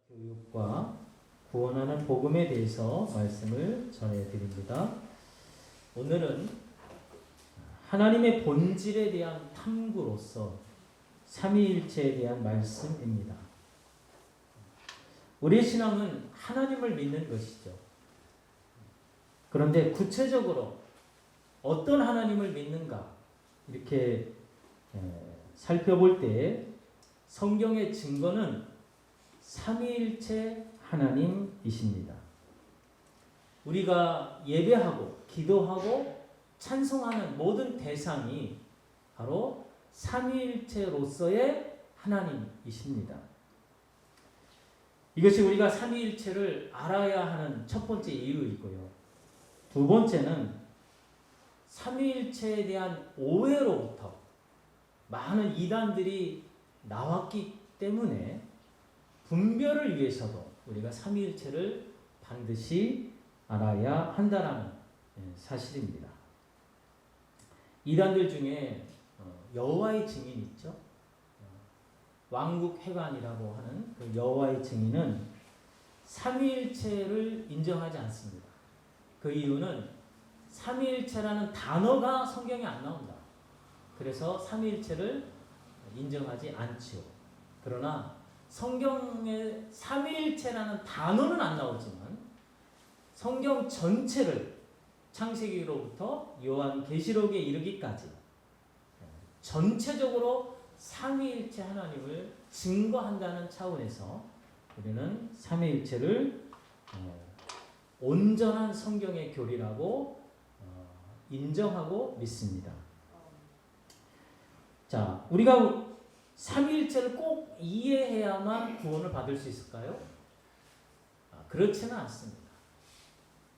교육과 구원하는 복음에 대해서 말씀을 전해드립니다. 오늘은 하나님의 본질에 대한 탐구로서 삼위일체에 대한 말씀입니다. 우리의 신앙은 하나님을 믿는 것이죠. 그런데 구체적으로 어떤 하나님을 믿는가 이렇게 살펴볼 때 성경의 증거는 삼위일체 하나님이십니다. 우리가 예배하고 기도하고 찬송하는 모든 대상이 바로 삼위일체로서의 하나님이십니다. 이것이 우리가 삼위일체를 알아야 하는 첫 번째 이유이고요. 두 번째는 삼위일체에 대한 오해로부터 많은 이단들이 나왔기 때문에 분별을 위해서도 우리가 삼위일체를 반드시 알아야 한다는 사실입니다. 이단들 중에 여호와의 증인이 있죠. 왕국회관이라고 하는 그 여호와의 증인은 삼위일체를 인정하지 않습니다. 그 이유는 삼위일체라는 단어가 성경에 안 나온다. 그래서 삼위일체를 인정하지 않지요. 그러나 성경에 삼위일체라는 단어는 안 나오지만 성경 전체를 창세기로부터 요한계시록에 이르기까지 전체적으로 삼위일체 하나님을 증거한다는 차원에서 우리는 삼위일체를 온전한 성경의 교리라고 인정하고 믿습니다. 자, 우리가 삼위일체를 꼭 이해해야만 구원을 받을 수 있을까요? 그렇지는 않습니다.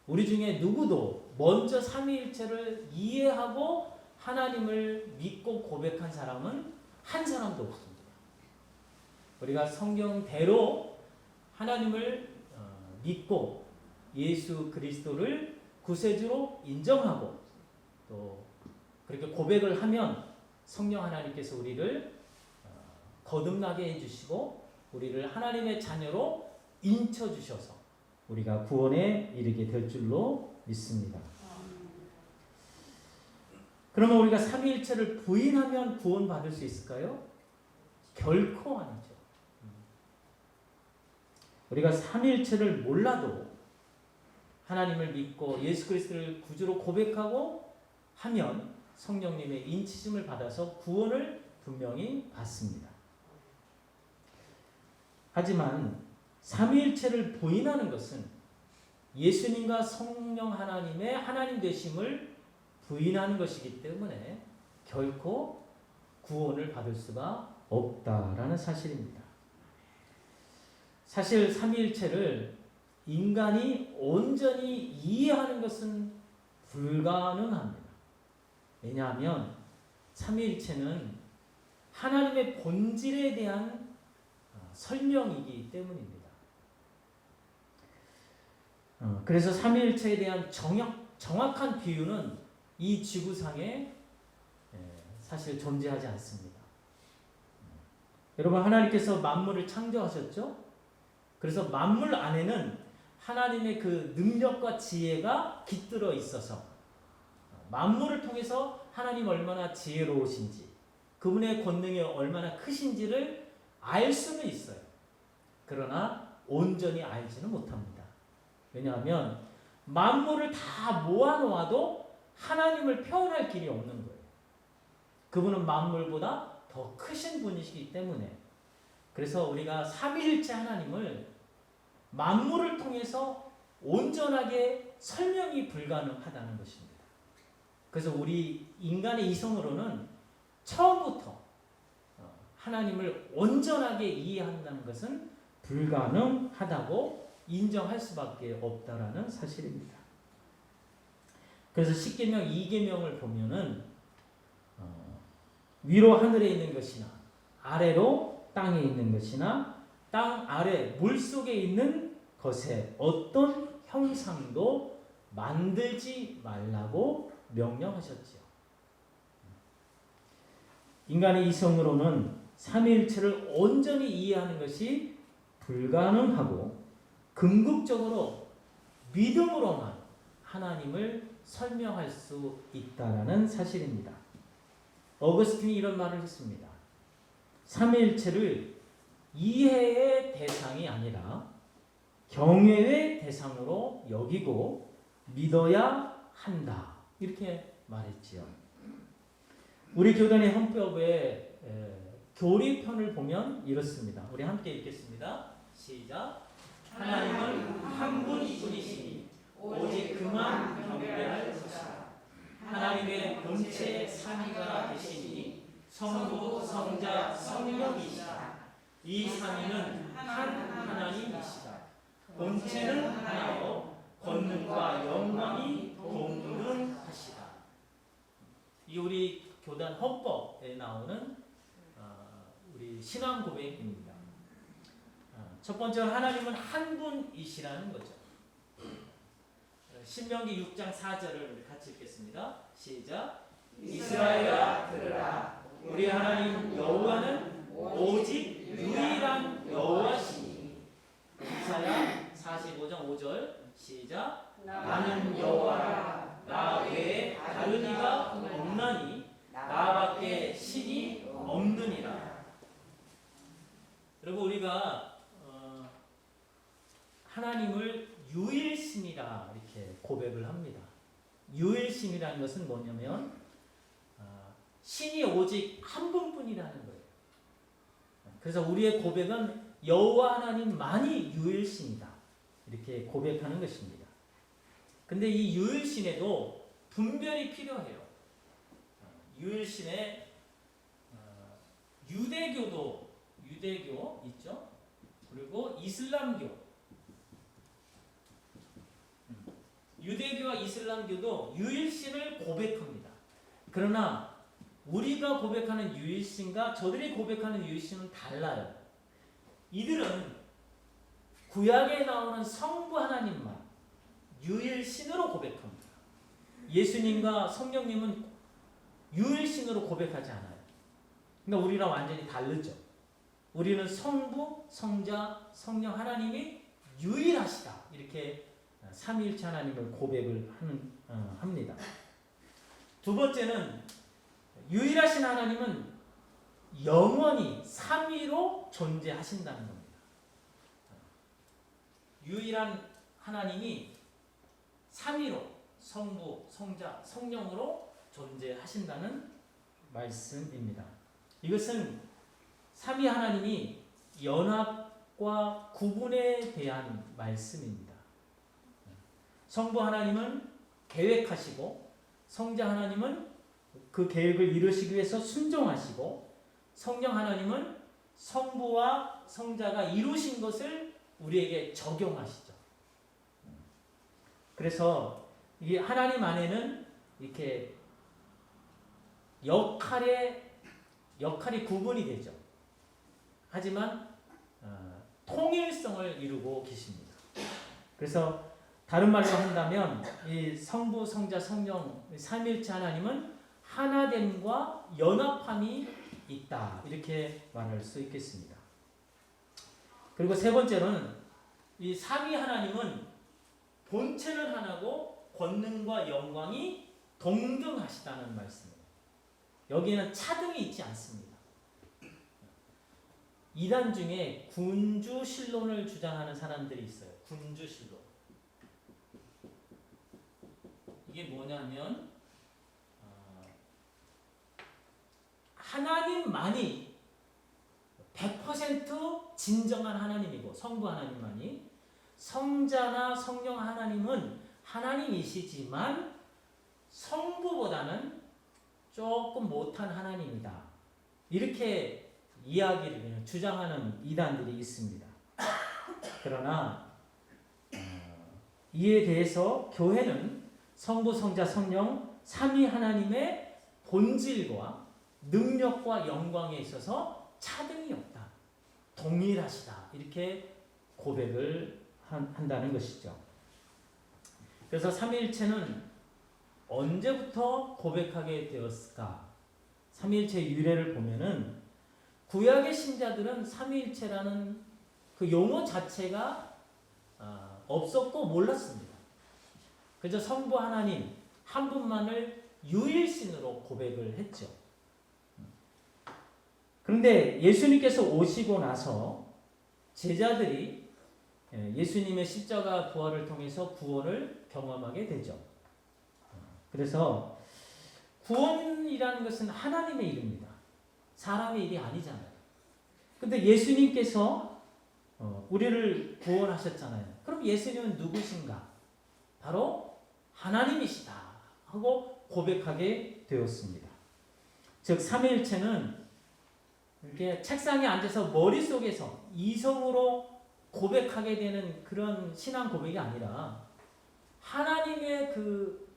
우리 중에 누구도 먼저 삼위일체를 이해하고 하나님을 믿고 고백한 사람은 한 사람도 없습니다. 우리가 성경대로 하나님을 믿고 예수 그리스도를 구세주로 인정하고 또 그렇게 고백을 하면 성령 하나님께서 우리를 거듭나게 해주시고 우리를 하나님의 자녀로 인쳐주셔서 우리가 구원에 이르게 될 줄로 믿습니다. 그러면 우리가 삼위일체를 부인하면 구원받을 수 있을까요? 결코 아니죠. 우리가 삼위일체를 몰라도 하나님을 믿고 예수 그리스도를 구주로 고백하고 하면 성령님의 인치심을 받아서 구원을 분명히 받습니다. 하지만 삼위일체를 부인하는 것은 예수님과 성령 하나님의 하나님 되심을 부인하는 것이기 때문에 결코 구원을 받을 수가 없다라는 사실입니다. 사실 삼위일체를 인간이 온전히 이해하는 것은 불가능합니다. 왜냐하면 삼위일체는 하나님의 본질에 대한 설명이기 때문입니다. 그래서 삼위일체에 대한 정확한 비유는 이 지구상에 사실 존재하지 않습니다. 여러분, 하나님께서 만물을 창조하셨죠? 그래서 만물 안에는 하나님의 그 능력과 지혜가 깃들어 있어서 만물을 통해서 하나님 얼마나 지혜로우신지 그분의 권능이 얼마나 크신지를 알 수는 있어요. 그러나 온전히 알지는 못합니다. 왜냐하면 만물을 다 모아놓아도 하나님을 표현할 길이 없는 거예요. 그분은 만물보다 더 크신 분이시기 때문에 그래서 우리가 삼위일체 하나님을 만물을 통해서 온전하게 설명이 불가능하다는 것입니다. 그래서 우리 인간의 이성으로는 처음부터 하나님을 온전하게 이해한다는 것은 불가능하다고 인정할 수밖에 없다라는 사실입니다. 그래서 십계명 2계명을 보면은 위로 하늘에 있는 것이나 아래로 땅에 있는 것이나 땅 아래 물속에 있는 것에 어떤 형상도 만들지 말라고 명령하셨지요. 인간의 이성으로는 삼위일체를 온전히 이해하는 것이 불가능하고 궁극적으로 믿음으로만 하나님을 설명할 수 있다라는 사실입니다. 어거스틴이 이런 말을 했습니다. 삼위일체를 이해의 대상이 아니라 경외의 대상으로 여기고 믿어야 한다. 이렇게 말했지요. 우리 교단의 헌법에 교리편을 보면 이렇습니다. 우리 함께 읽겠습니다. 시작. 하나님은 한 분뿐이시니 오직 그만 경배할 것이다. 하나님의 본체 삼위가 되시니 성부, 성자, 성령이시다. 이 삼위는 한 하나님이시다. 본체는 하나요 권능과 영광이 동등하시다. 이 우리 교단 헌법에 나오는 우리 신앙 고백입니다. 첫 번째는 하나님은 한 분이시라는 거죠. 신명기 6장 4절을 같이 읽겠습니다. 시작. 이스라엘아 들으라. 우리 하나님 여호와는 오직 유일한 여호와시니. 이사야 45장 5절 시작. 나는 여호와라. 나 외에 다른 이가 없나니 나밖에 신이 없느니라. 여러분 우리가 하나님을 유일신이라 이렇게 고백을 합니다. 유일신이라는 것은 뭐냐면 신이 오직 한 분뿐이라는 거예요. 그래서 우리의 고백은 여호와 하나님만이 유일신이다 이렇게 고백하는 것입니다. 근데 이 유일신에도 분별이 필요해요. 유일신에 유대교 있죠. 그리고 이슬람교. 유대교와 이슬람교도 유일신을 고백합니다. 그러나 우리가 고백하는 유일신과 저들이 고백하는 유일신은 달라요. 이들은 구약에 나오는 성부 하나님만 유일신으로 고백합니다. 예수님과 성령님은 유일신으로 고백하지 않아요. 그러니까 우리랑 완전히 다르죠. 우리는 성부, 성자, 성령 하나님이 유일하시다. 이렇게 삼위일체 하나님을 고백을 합니다. 두 번째는 유일하신 하나님은 영원히 삼위로 존재하신다는 겁니다. 유일한 하나님이 삼위로 성부, 성자, 성령으로 존재하신다는 말씀입니다. 이것은 삼위 하나님이 연합과 구분에 대한 말씀입니다. 성부 하나님은 계획하시고 성자 하나님은 그 계획을 이루시기 위해서 순종하시고 성령 하나님은 성부와 성자가 이루신 것을 우리에게 적용하시죠. 그래서 이 하나님 안에는 이렇게 역할이 구분이 되죠. 하지만 통일성을 이루고 계십니다. 그래서 다른 말로 한다면 이 성부, 성자, 성령 삼위일체 하나님은 하나됨과 연합함이 있다. 이렇게 말할 수 있겠습니다. 그리고 세 번째로는 이 삼위 하나님은 본체는 하나고 권능과 영광이 동등하시다는 말씀이에요. 여기에는 차등이 있지 않습니다. 이단 중에 군주신론을 주장하는 사람들이 있어요. 군주신론. 이게 뭐냐면 하나님만이 100% 진정한 하나님이고 성부 하나님만이 성자나 성령 하나님은 하나님이시지만 성부보다는 조금 못한 하나님이다. 이렇게 이야기를 주장하는 이단들이 있습니다. 그러나 이에 대해서 교회는 성부, 성자, 성령 삼위 하나님의 본질과 능력과 영광에 있어서 차등이 없다. 동일하시다. 이렇게 고백을 한다는 것이죠. 그래서 삼위일체는 언제부터 고백하게 되었을까? 삼위일체의 유래를 보면은 구약의 신자들은 삼위일체라는 그 용어 자체가 없었고 몰랐습니다. 그저 성부 하나님 한 분만을 유일신으로 고백을 했죠. 그런데 예수님께서 오시고 나서 제자들이 예수님의 십자가 부활을 통해서 구원을 경험하게 되죠. 그래서 구원이라는 것은 하나님의 일입니다. 사람의 일이 아니잖아요. 근데 예수님께서 우리를 구원하셨잖아요. 그럼 예수님은 누구신가? 바로 하나님이시다 하고 고백하게 되었습니다. 즉 삼위일체는 이렇게 책상에 앉아서 머릿속에서 이성으로 고백하게 되는 그런 신앙 고백이 아니라 하나님의 그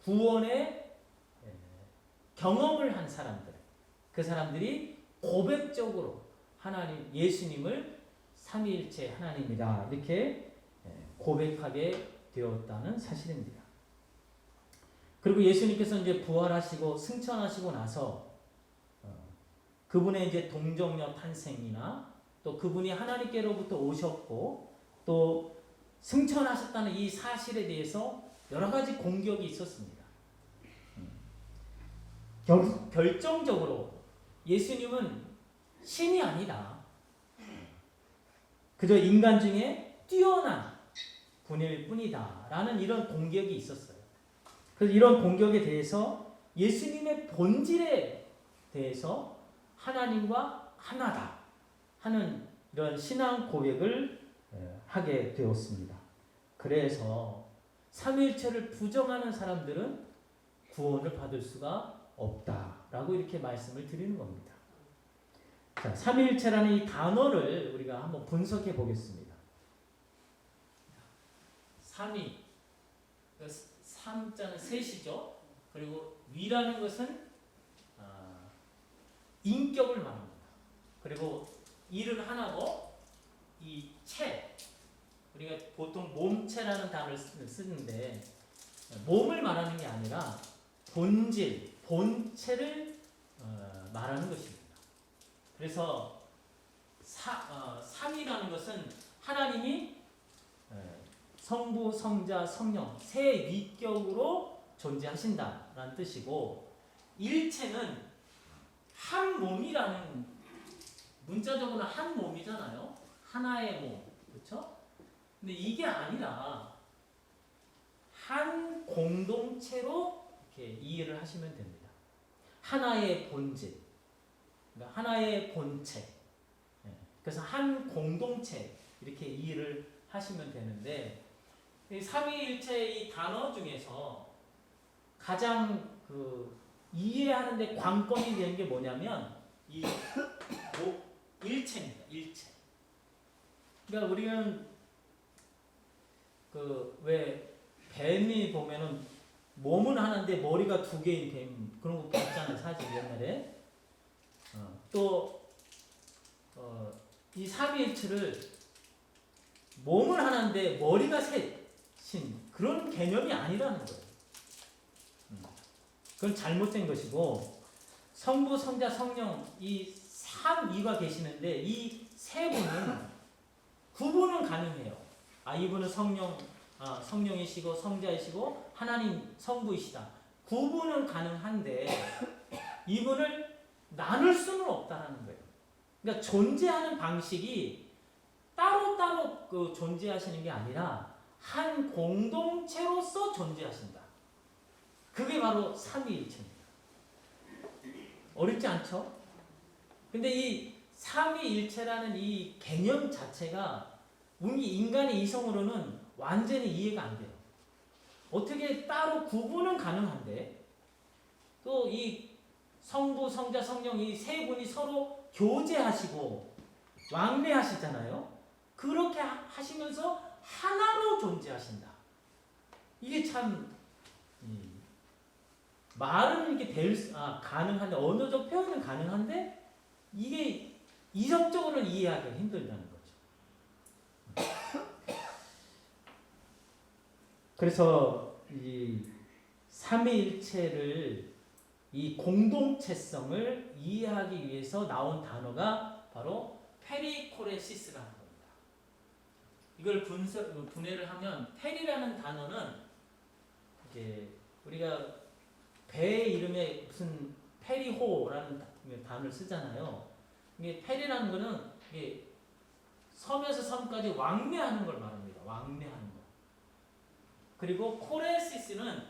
구원의 경험을 한 사람들, 그 사람들이 고백적으로 하나님 예수님을 삼위일체 하나님이다 이렇게 고백하게 되었다는 사실입니다. 그리고 예수님께서 이제 부활하시고 승천하시고 나서 그분의 이제 동정녀 탄생이나 또 그분이 하나님께로부터 오셨고 또 승천하셨다는 이 사실에 대해서 여러 가지 공격이 있었습니다. 결정적으로 예수님은 신이 아니다. 그저 인간 중에 뛰어난 분일 뿐이다. 라는 이런 공격이 있었어요. 그래서 이런 공격에 대해서 예수님의 본질에 대해서 하나님과 하나다 하는 이런 신앙 고백을 하게 되었습니다. 그래서 삼위일체를 부정하는 사람들은 구원을 받을 수가 없다라고 이렇게 말씀을 드리는 겁니다. 자, 삼위일체라는 이 단어를 우리가 한번 분석해 보겠습니다. 삼위, 삼자는 셋이죠. 그리고 위라는 것은 인격을 말합니다. 그리고 일은 하나고 이 체, 우리가 보통 몸체라는 단어를 쓰는데 몸을 말하는 게 아니라 본질, 본체를 말하는 것입니다. 그래서 삼이라는 것은 하나님이 성부, 성자, 성령 세 위격으로 존재하신다라는 뜻이고 일체는 한 몸이라는 문자적으로는 한 몸이잖아요. 하나의 몸, 그렇죠? 근데 이게 아니라 한 공동체로 이렇게 이해를 하시면 됩니다. 하나의 본질, 그러니까 하나의 본체. 그래서 한 공동체 이렇게 이해를 하시면 되는데 이 삼위일체의 이 단어 중에서 가장 이해하는데 관건이 되는 게 뭐냐면 이 일체입니다. 일체. 그러니까 우리는 왜 뱀이 보면은 몸은 하나인데 머리가 두 개인 뱀 그런 거 봤잖아요. 사실 옛날에. 이 삼위일체를 몸은 하나인데 머리가 셋인 그런 개념이 아니라는 거예요. 그건 잘못된 것이고 성부, 성자, 성령 이 삼위가 계시는데 이 세 분은 구분은 가능해요. 이분은 성령이시고 성자이시고 하나님 성부이시다. 구분은 가능한데 이분을 나눌 수는 없다는 거예요. 그러니까 존재하는 방식이 따로따로 존재하시는 게 아니라 한 공동체로서 존재하신다. 그게 바로 삼위일체입니다. 어렵지 않죠? 근데 이 삼위일체라는 이 개념 자체가 우리 인간의 이성으로는 완전히 이해가 안 돼요. 어떻게 따로 구분은 가능한데 또 이 성부, 성자, 성령 이 세 분이 서로 교제하시고 왕래하시잖아요. 그렇게 하시면서 하나로 존재하신다. 이게 참 말은 이렇게 가능한데 언어적 표현은 가능한데 이게 이성적으로는 이해하기가 힘들다는 거죠. 그래서 이 삼위일체를 이 공동체성을 이해하기 위해서 나온 단어가 바로 페리코레시스라는 겁니다. 이걸 분해를 하면 페리라는 단어는 이제 우리가 배 이름에 무슨 페리호라는 단어를 쓰잖아요. 이게 페리라는 거는 이게 섬에서 섬까지 왕래하는 걸 말합니다. 왕래하는 거. 그리고 코레시스는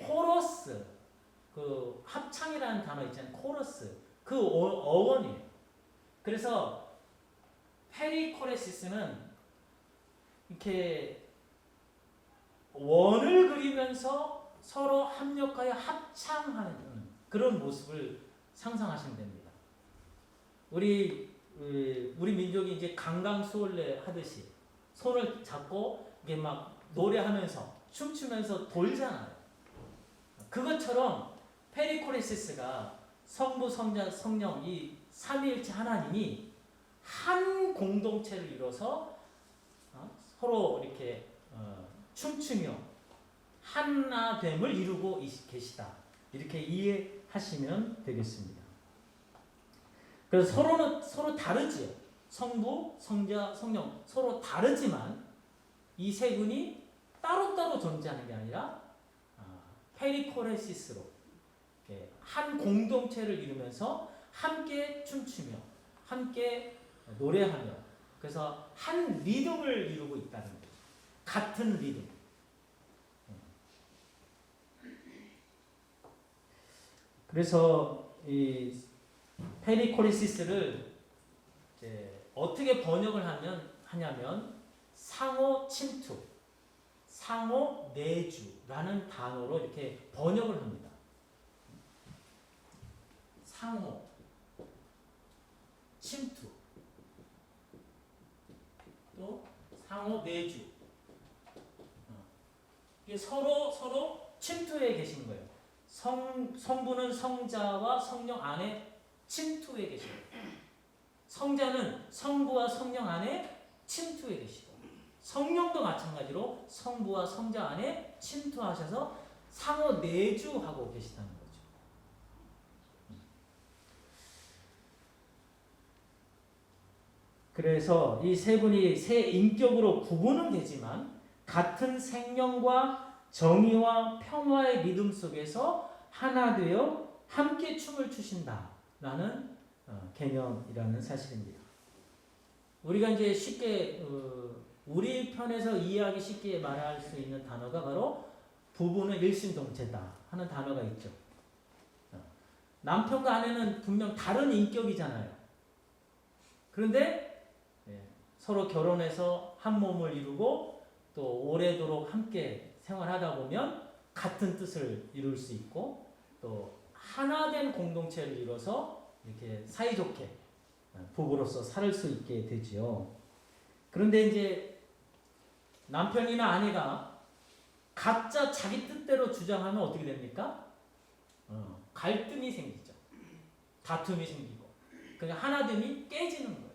코러스, 그 합창이라는 단어 있잖아요. 코러스. 그 어원이에요. 그래서 페리코레시스는 이렇게 원을 그리면서 서로 합력하여 합창하는 그런 모습을 상상하시면 됩니다. 우리 민족이 이제 강강수월래 하듯이 손을 잡고 이게 막 노래하면서 춤추면서 돌잖아요. 그것처럼 페리코레시스가 성부, 성자, 성령 이 삼위일체 하나님이 한 공동체를 이뤄서 서로 이렇게 춤추며 하나됨을 이루고 계시다. 이렇게 이해하시면 되겠습니다. 그래서 서로 다르지요. 성부, 성자, 성령 서로 다르지만 이 세 분이 따로따로 존재하는 게 아니라 페리코레시스로 한 공동체를 이루면서 함께 춤추며 함께 노래하며 그래서 한 리듬을 이루고 있다는 거죠. 같은 리듬. 그래서 이 페리코레시스를 이제 어떻게 번역을 하냐면 상호 침투, 상호 내주라는 단어로 이렇게 번역을 합니다. 상호, 침투, 또 상호 내주. 이게 서로 침투해 계시는 거예요. 성부는 성자와 성령 안에 침투해 계시고, 성자는 성부와 성령 안에 침투해 계시고, 성령도 마찬가지로 성부와 성자 안에 침투하셔서 상호 내주하고 계시다는 거죠. 그래서 이 세 분이 세 인격으로 구분은 되지만 같은 생명과 정의와 평화의 믿음 속에서 하나 되어 함께 춤을 추신다라는 개념이라는 사실입니다. 우리가 이제 쉽게 우리 편에서 이해하기 쉽게 말할 수 있는 단어가 바로 부부는 일심동체다 하는 단어가 있죠. 남편과 아내는 분명 다른 인격이잖아요. 그런데 서로 결혼해서 한 몸을 이루고 또 오래도록 함께 생활하다 보면 같은 뜻을 이룰 수 있고 또 하나 된 공동체를 이뤄서 이렇게 사이좋게 부부로서 살 수 있게 되지요. 그런데 이제 남편이나 아내가 각자 자기 뜻대로 주장하면 어떻게 됩니까? 갈등이 생기죠. 다툼이 생기고 그러니까 하나됨이 깨지는 거예요.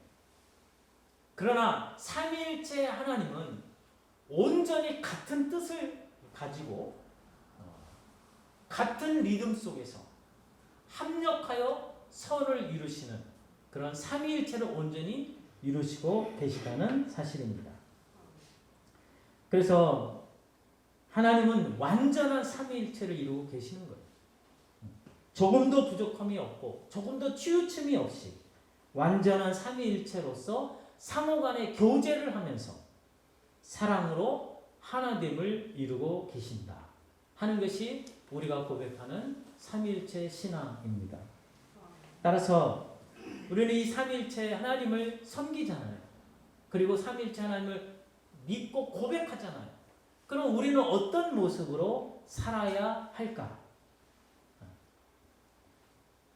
그러나 삼위일체 하나님은 온전히 같은 뜻을 가지고 같은 리듬 속에서 합력하여 선을 이루시는 그런 삼위일체를 온전히 이루시고 계시다는 사실입니다. 그래서 하나님은 완전한 삼위일체를 이루고 계시는 거예요. 조금도 부족함이 없고 조금도 치우침이 없이 완전한 삼위일체로서 상호 간의 교제를 하면서 사랑으로 하나됨을 이루고 계신다 하는 것이 우리가 고백하는 삼위일체 신앙입니다. 따라서 우리는 이 삼위일체 하나님을 섬기잖아요. 그리고 삼위일체 하나님을 믿고 고백하잖아요. 그럼 우리는 어떤 모습으로 살아야 할까?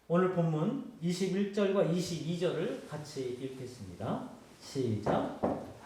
오늘 본문 21절과 22절을 같이 읽겠습니다. 시작.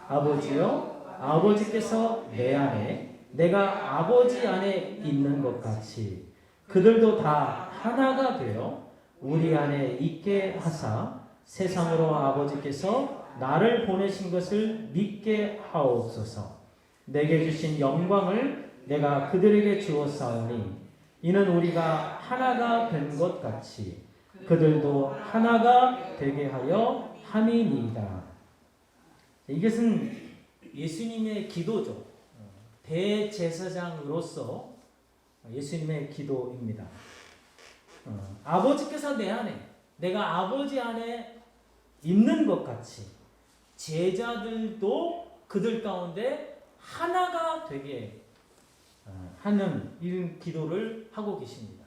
아버지여, 아버지께서 내 안에 내가 아버지 안에 있는 것 같이 그들도 다 하나가 되어 우리 안에 있게 하사 세상으로 아버지께서 나를 보내신 것을 믿게 하옵소서. 내게 주신 영광을 내가 그들에게 주었사오니 이는 우리가 하나가 된 것 같이 그들도 하나가 되게 하여 함이니이다. 이것은 예수님의 기도죠. 대제사장으로서 예수님의 기도입니다. 아버지께서 내 안에, 내가 아버지 안에 있는 것 같이 제자들도 그들 가운데 하나가 되게 하는 이런 기도를 하고 계십니다.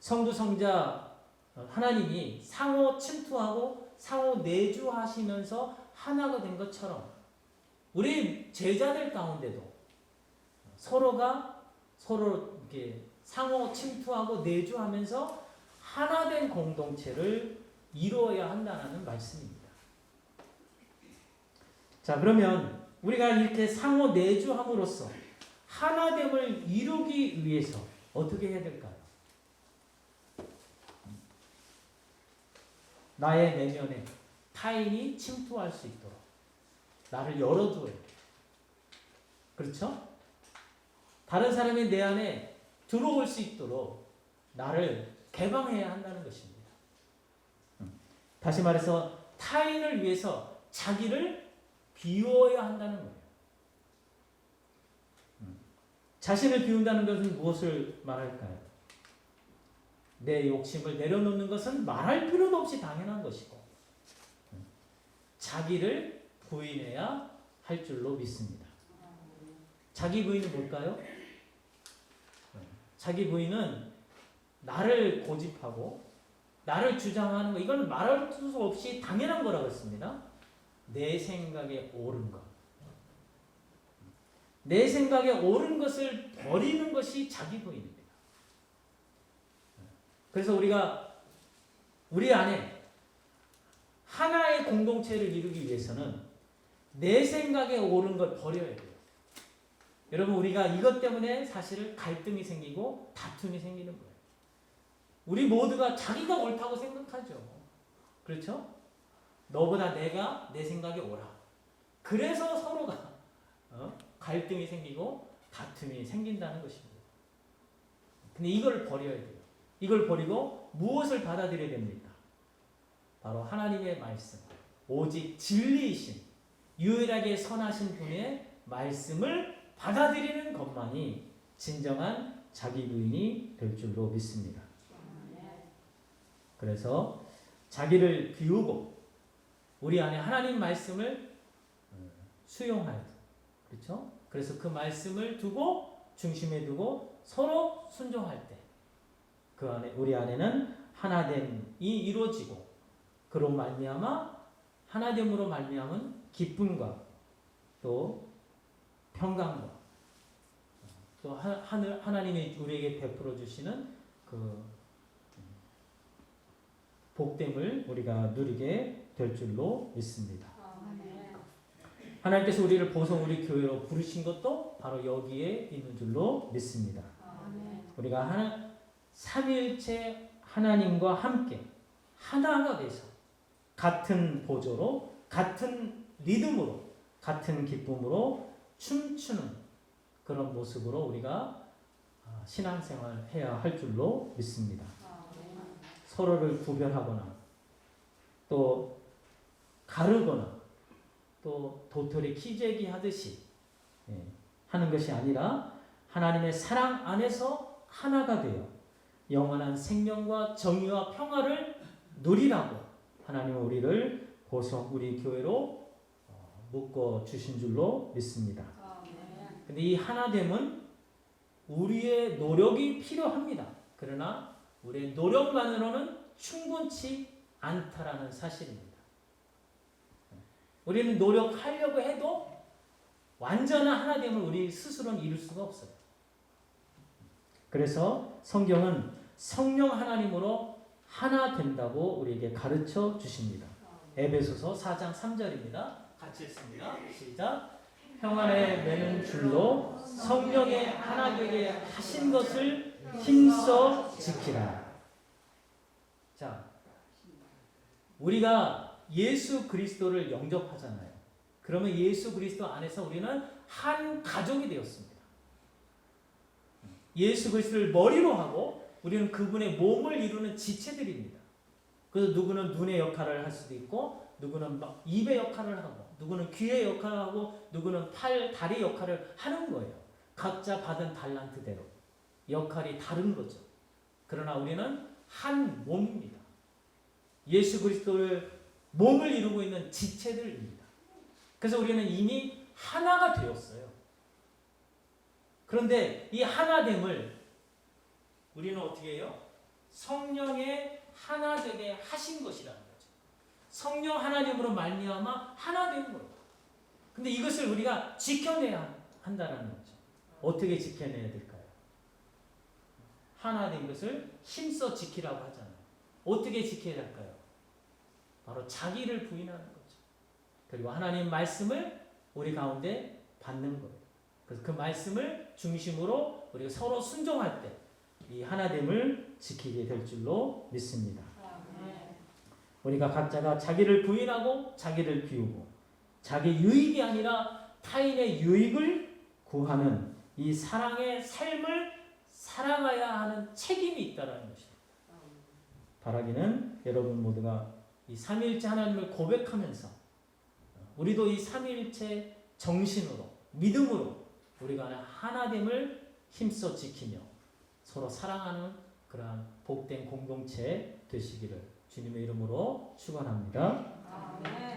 성부 성자 하나님이 상호 침투하고 상호 내주하시면서 하나가 된 것처럼 우리 제자들 가운데도 서로가 서로 이렇게 상호 침투하고 내주하면서 하나 된 공동체를 이루어야 한다는 말씀입니다. 자, 그러면 우리가 이렇게 상호 내주함으로써 하나됨을 이루기 위해서 어떻게 해야 될까요? 나의 내면에 타인이 침투할 수 있도록 나를 열어줘야 돼. 그렇죠? 다른 사람이 내 안에 들어올 수 있도록 나를 개방해야 한다는 것입니다. 다시 말해서 타인을 위해서 자기를 비워야 한다는 거예요. 자신을 비운다는 것은 무엇을 말할까요? 내 욕심을 내려놓는 것은 말할 필요도 없이 당연한 것이고 자기를 부인해야 할 줄로 믿습니다. 자기 부인은 뭘까요? 자기 부인은 나를 고집하고 나를 주장하는 거, 이건 말할 수 없이 당연한 거라고 했습니다. 내 생각에 옳은 것. 내 생각에 옳은 것을 버리는 것이 자기 부인입니다. 그래서 우리가 우리 안에 하나의 공동체를 이루기 위해서는 내 생각에 옳은 걸 버려야 돼요. 여러분, 우리가 이것 때문에 사실은 갈등이 생기고 다툼이 생기는 거예요. 우리 모두가 자기가 옳다고 생각하죠. 그렇죠? 너보다 내가 내 생각에 옳아. 그래서 서로가 갈등이 생기고 다툼이 생긴다는 것입니다. 근데 이걸 버려야 돼요. 이걸 버리고 무엇을 받아들여야 됩니까? 바로 하나님의 말씀, 오직 진리이신 유일하게 선하신 분의 말씀을 받아들이는 것만이 진정한 자기 부인이 될 줄로 믿습니다. 그래서 자기를 비우고 우리 안에 하나님 말씀을 수용하여, 그렇죠? 그래서 그 말씀을 두고 중심에 두고 서로 순종할 때 그 안에 우리 안에는 하나됨이 이루어지고 그로 말미암아 하나됨으로 말미암은 기쁨과 또 평강과 또 하나님이 우리에게 베풀어 주시는 그 복됨을 우리가 누리게 될 줄로 믿습니다. 하나님께서 우리를 보성 우리 교회로 부르신 것도 바로 여기에 있는 줄로 믿습니다. 우리가 삼위일체 하나님과 함께 하나가 돼서 같은 보조로 같은 리듬으로 같은 기쁨으로 춤추는 그런 모습으로 우리가 신앙생활 해야 할 줄로 믿습니다. 서로를 구별하거나 또 가르거나 또 도토리 키재기 하듯이 하는 것이 아니라 하나님의 사랑 안에서 하나가 되어 영원한 생명과 정의와 평화를 누리라고 하나님은 우리를 보성 우리 교회로 묶어 주신 줄로 믿습니다. 근데 이 하나됨은 우리의 노력이 필요합니다. 그러나 우리의 노력만으로는 충분치 않다라는 사실입니다. 우리는 노력하려고 해도 완전한 하나됨을 우리 스스로는 이룰 수가 없어요. 그래서 성경은 성령 하나님으로 하나 된다고 우리에게 가르쳐 주십니다. 에베소서 4장 3절입니다. 같이 읽습니다. 시작. 평안에 매는 줄로 성령의 하나 되게 하신 것을 힘써 지키라. 자, 우리가 예수 그리스도를 영접하잖아요. 그러면 예수 그리스도 안에서 우리는 한 가족이 되었습니다. 예수 그리스도를 머리로 하고 우리는 그분의 몸을 이루는 지체들입니다. 그래서 누구는 눈의 역할을 할 수도 있고 누구는 막 입의 역할을 하고, 누구는 귀의 역할을 하고, 누구는 팔, 다리 역할을 하는 거예요. 각자 받은 달란트대로. 역할이 다른 거죠. 그러나 우리는 한 몸입니다. 예수 그리스도를 몸을 이루고 있는 지체들입니다. 그래서 우리는 이미 하나가 되었어요. 그런데 이 하나됨을 우리는 어떻게 해요? 성령의 하나 되게 하신 것이라는 거죠. 성령 하나님으로 말미암아 하나 된 거예요. 근데 이것을 우리가 지켜내야 한다는 거죠. 어떻게 지켜내야 될까요? 하나 된 것을 힘써 지키라고 하잖아요. 어떻게 지켜야 할까요? 바로 자기를 부인하는 거죠. 그리고 하나님 말씀을 우리 가운데 받는 거예요. 그래서 그 말씀을 중심으로 우리가 서로 순종할 때 이 하나됨을 지키게 될 줄로 믿습니다. 우리가 각자가 자기를 부인하고 자기를 비우고 자기 유익이 아니라 타인의 유익을 구하는 이 사랑의 삶을 살아가야 하는 책임이 있다는 것입니다. 바라기는 여러분 모두가 이 삼위일체 하나님을 고백하면서 우리도 이 삼위일체 정신으로 믿음으로 우리가 하나됨을 힘써 지키며 서로 사랑하는 그러한 복된 공동체 되시기를 주님의 이름으로 축원합니다. 아멘.